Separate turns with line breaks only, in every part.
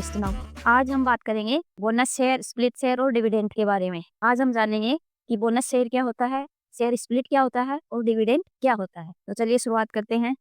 Invest now. आज हम बात करेंगे बोनस शेयर, स्प्लिट शेयर और डिविडेंड के बारे में। आज हम जानेंगे कि बोनस शेयर क्या होता है, शेयर स्प्लिट क्या होता है और डिविडेंड क्या होता है। तो चलिए शुरुआत करते हैं।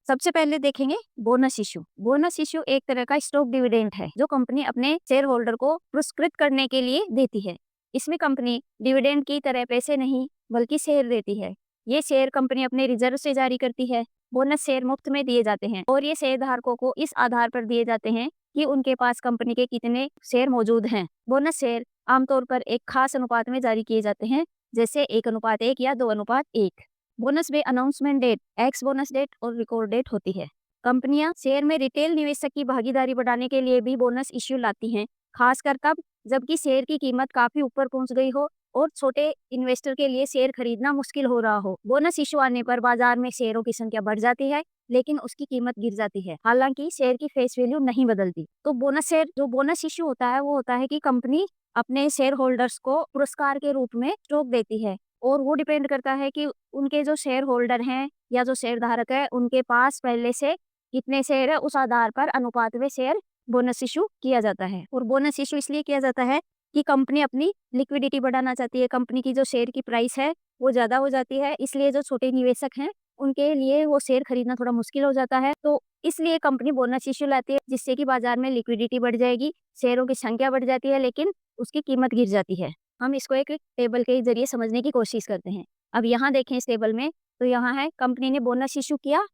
सबसे पहले देखेंगे बोनस इश्यू। बोनस इश्यू एक तरह का स्टॉक डिविडेंड है जो कंपनी अपने शेयर होल्डर को पुरस्कृत करने के लिए देती है। इसमें कंपनी डिविडेंड की तरह पैसे नहीं बल्कि शेयर देती है। ये शेयर कंपनी अपने रिजर्व से जारी करती है। बोनस शेयर मुफ्त में दिए जाते हैं और ये शेयर धारकों को इस आधार पर दिए जाते हैं कि उनके पास कंपनी के कितने शेयर मौजूद हैं। बोनस शेयर आमतौर पर एक खास अनुपात में जारी किए जाते हैं, जैसे 1:1 या 2:1। बोनस में announcement date, ex bonus date और रिकॉर्ड डेट होती है। कंपनियां शेयर में रिटेल निवेशक की भागीदारी बढ़ाने के लिए भी बोनस इश्यू लाती हैं, खासकर तब जबकि शेयर की कीमत काफी ऊपर पहुंच गई हो और छोटे इन्वेस्टर के लिए शेयर खरीदना मुश्किल हो रहा हो। बोनस इश्यू आने पर बाजार में शेयरों की संख्या बढ़ जाती है, लेकिन उसकी कीमत गिर जाती है। हालांकि शेयर की फेस वैल्यू नहीं बदलती। तो बोनस इश्यू होता है वो होता है कि कंपनी अपने शेयर होल्डर्स को पुरस्कार के रूप में स्टॉक देती है और वो डिपेंड करता है कि उनके जो शेयर होल्डर हैं या जो शेयर धारक है उनके पास पहले से कितने शेयर है, उस आधार पर अनुपात में शेयर बोनस इशू किया जाता है। और बोनस इशू इसलिए किया जाता है कि कंपनी अपनी लिक्विडिटी बढ़ाना चाहती है। कंपनी की जो शेयर की प्राइस है वो ज्यादा हो जाती है, इसलिए जो छोटे निवेशक हैं उनके लिए वो शेयर खरीदना थोड़ा मुश्किल हो जाता है। तो इसलिए कंपनी बोनस इशू लाती है, जिससे कि बाजार में लिक्विडिटी बढ़ जाएगी, शेयरों की संख्या बढ़ जाती है, लेकिन उसकी कीमत गिर जाती है। हम इसको एक टेबल के जरिए समझने की कोशिश करते हैं। अब यहाँ देखें इस टेबल में, तो यहाँ है कंपनी ने बोनस इशू किया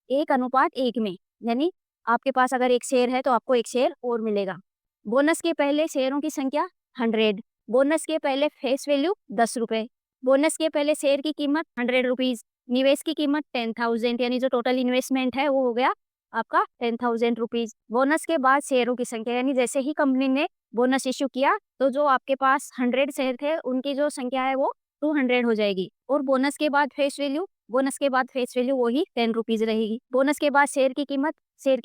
1:1 में, यानी आपके पास अगर एक शेयर है तो आपको एक शेयर और मिलेगा। बोनस के पहले शेयरों की संख्या 100, बोनस के पहले फेस वैल्यू 10 रुपए, बोनस के पहले शेयर की कीमत 100 रुपीज, निवेश की कीमत 10,000, यानी जो टोटल इन्वेस्टमेंट है वो हो गया आपका 10,000 रुपीज। बोनस के बाद शेयरों की संख्या, यानी जैसे ही कंपनी ने बोनस इश्यू किया तो जो आपके पास 100 शेयर थे उनकी जो संख्या है वो 200 हो जाएगी। और बोनस के बाद फेस वैल्यू वही 10 रुपीज रहेगी। बोनस के बाद शेयर की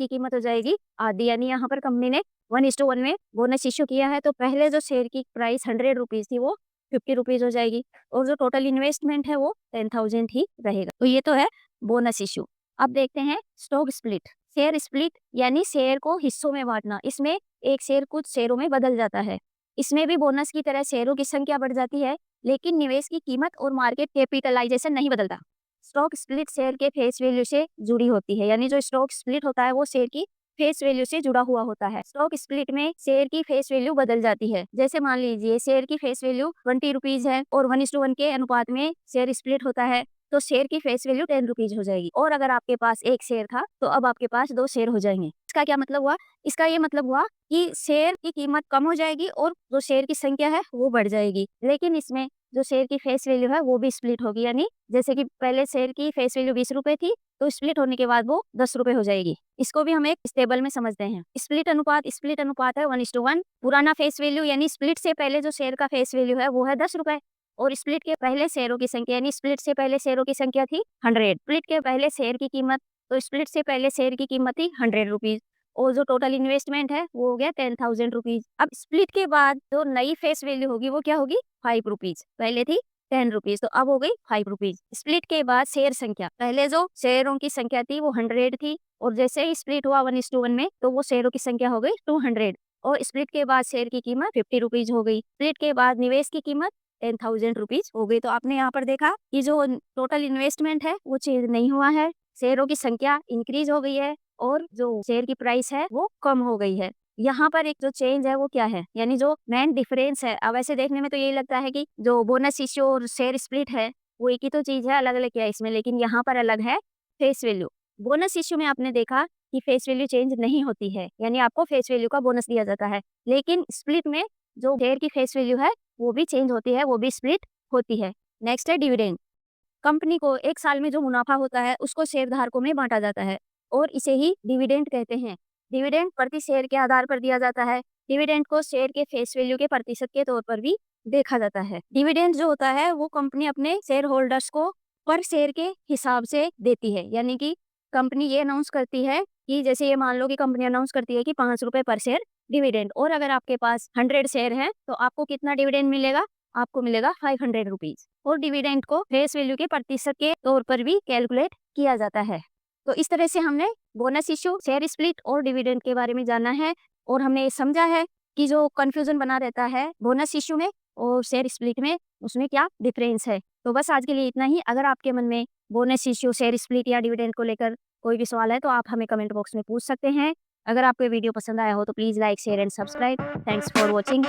कीमत हो जाएगी आधी, यानी यहाँ पर कंपनी ने 1:1 में बोनस इश्यू किया है तो पहले जो शेयर की प्राइस 100 रुपीज थी वो 50 रुपीज हो जाएगी और जो टोटल इन्वेस्टमेंट है वो 10,000 ही रहेगा। तो ये तो है बोनस इश्यू। अब देखते हैं स्टॉक स्प्लिट। शेयर स्प्लिट यानी शेयर को हिस्सों में बांटना। इसमें एक शेयर कुछ शेयरों में बदल जाता है। इसमें भी बोनस की तरह शेयरों की संख्या बढ़ जाती है, लेकिन निवेश की कीमत और मार्केट कैपिटलाइजेशन नहीं बदलता। स्टॉक स्प्लिट शेयर के फेस वैल्यू से जुड़ी होती है, यानी जो स्टॉक स्प्लिट होता है वो शेयर की फेस वैल्यू से जुड़ा हुआ होता है। स्टॉक स्प्लिट में शेयर की फेस वैल्यू बदल जाती है। जैसे मान लीजिए शेयर की फेस वैल्यू 20 रुपीज है और 1:1 के अनुपात में शेयर स्प्लिट होता है तो शेयर की फेस वैल्यू 10 रुपीज हो जाएगी। और अगर आपके पास एक शेयर था तो अब आपके पास 2 शेयर हो जाएंगे। इसका क्या मतलब हुआ? इसका ये मतलब हुआ कि शेयर की कीमत कम हो जाएगी और जो शेयर की संख्या है वो बढ़ जाएगी, लेकिन इसमें जो शेयर की फेस वैल्यू है वो भी स्प्लिट होगी। यानी जैसे कि पहले शेयर की फेस वैल्यू 20 रुपए थी तो स्प्लिट होने के बाद वो 10 रुपए हो जाएगी। इसको भी हम एक टेबल में समझते हैं। स्प्लिट अनुपात है 1:1। पुराना फेस वैल्यू यानी स्प्लिट से पहले जो शेयर का फेस वैल्यू है वो है 10 रुपए और स्प्लिट के पहले शेयरों की संख्या, यानी स्प्लिट से पहले शेयरों की संख्या थी 100। स्प्लिट के पहले शेयर की कीमत, तो स्प्लिट से पहले शेयर की कीमत थी 100 रुपीज और जो टोटल इन्वेस्टमेंट है वो हो गया 10,000 रुपीज। अब स्प्लिट के बाद जो नई फेस वैल्यू होगी वो क्या होगी? 5 रुपीज। पहले थी 10 रुपीज तो अब हो गई 5 रुपीज। स्प्लिट के बाद शेयर संख्या, पहले जो शेयरों की संख्या थी वो 100 थी और जैसे ही स्प्लिट हुआ 1:1 में तो वो शेयरों की संख्या हो गई 200 और स्प्लिट के बाद शेयर की कीमत 50 रुपीज हो गई। स्प्लिट के बाद निवेश की कीमत 10,000 रुपीज हो गई। तो आपने यहाँ पर देखा कि जो टोटल इन्वेस्टमेंट है वो चेंज नहीं हुआ है, शेयरों की संख्या इंक्रीज हो गई है और जो शेयर की प्राइस है वो कम हो गई है। यहाँ पर एक जो चेंज है वो क्या है, यानी जो मेन डिफरेंस है। अब ऐसे देखने में तो यही लगता है कि जो बोनस इश्यू और शेयर स्प्लिट है वो एक ही तो चीज है, अलग अलग क्या है इसमें, लेकिन यहाँ पर अलग है फेस वैल्यू। बोनस इश्यू में आपने देखा कि फेस वैल्यू चेंज नहीं होती है, यानी आपको फेस वैल्यू का बोनस दिया जाता है, लेकिन स्प्लिट में जो शेयर की फेस वैल्यू है वो भी चेंज होती है, वो भी स्प्लिट होती है। नेक्स्ट है डिविडेंड। कंपनी को एक साल में जो मुनाफा होता है उसको शेयर धारकों में बांटा जाता है और इसे ही डिविडेंड कहते हैं। डिविडेंड प्रति शेयर के आधार पर दिया जाता है। डिविडेंड को शेयर के फेस वैल्यू के प्रतिशत के तौर पर भी देखा जाता है। डिविडेंड जो होता है वो कंपनी अपने शेयर होल्डर्स को पर शेयर के हिसाब से देती है, यानी कि कंपनी ये अनाउंस करती है कि जैसे ये मान लो कि कंपनी अनाउंस करती है कि 5 रुपए पर शेयर डिविडेंड, और अगर आपके पास 100 शेयर हैं तो आपको कितना डिविडेंड मिलेगा? आपको मिलेगा 500 रुपीज। और डिविडेंड को फेस वैल्यू के प्रतिशत के तौर पर भी कैलकुलेट किया जाता है। तो इस तरह से हमने बोनस इश्यू, शेयर स्प्लिट और डिविडेंड के बारे में जाना है। और हमने समझा है कि जो कंफ्यूजन बना रहता है बोनस इश्यू में और शेयर स्प्लिट में, उसमें क्या डिफरेंस है। तो बस आज के लिए इतना ही। अगर आपके मन में बोनस इश्यू, शेयर स्प्लिट या डिविडेंड को लेकर कोई भी सवाल है तो आप हमें कमेंट बॉक्स में पूछ सकते हैं। अगर आपको ये वीडियो पसंद आया हो तो please like, share and subscribe. Thanks for watching.